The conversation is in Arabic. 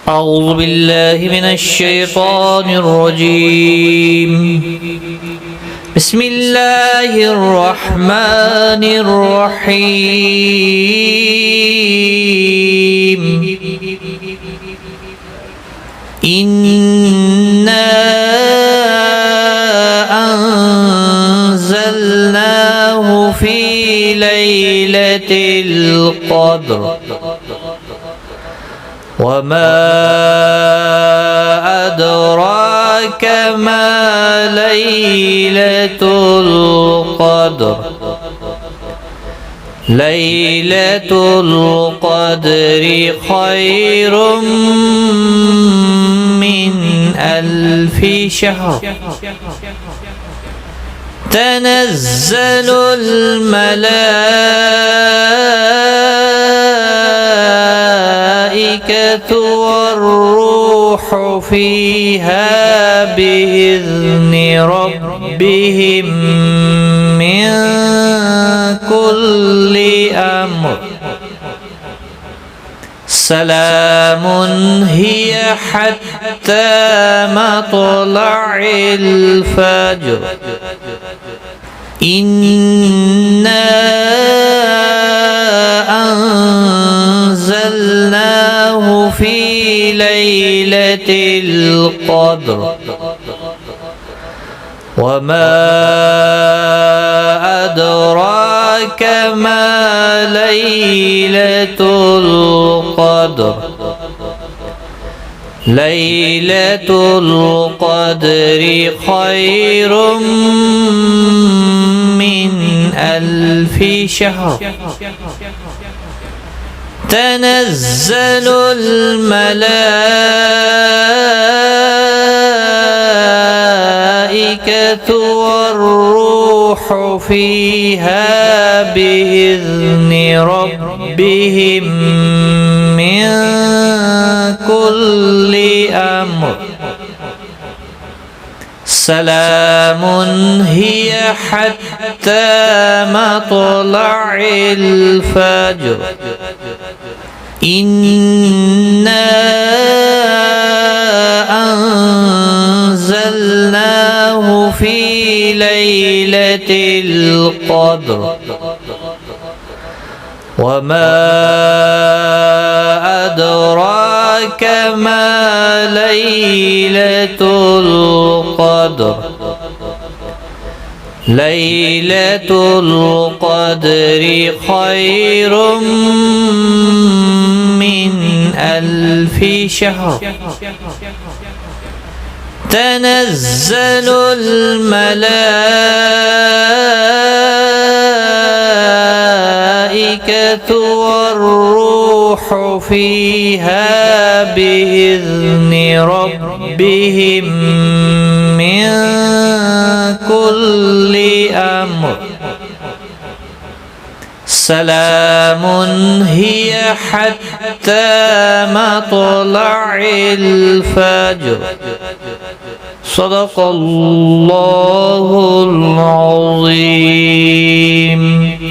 أعوذ بالله من الشيطان الرجيم. بسم الله الرحمن الرحيم. إنا أنزلناه في ليلة القدر وما أدراك ما ليلة القدر. ليلة القدر خير من 1000 شهر. تنزل الملائكة والروح فيها بإذن ربهم من كل أمر. سلام هي حتى مطلع الفجر. إنا أنزلناه في ليلة القدر وما أدراك ما ليلة القدر. ليلة القدر خير من 1000 شهر. تنزل الملائكة والروح فيها بإذن ربهم من كل أمر. سلام هي حتى مطلع الفجر. إنا أنزلناه في ليلة القدر وما أدراك ما ليلة القدر. ليلة القدر خير من 1000 شهر. تنزل الملائكة والروح فيها بإذن ربهم من كل أمر. سلام هي حتى مطلع الفجر. صدق الله العظيم.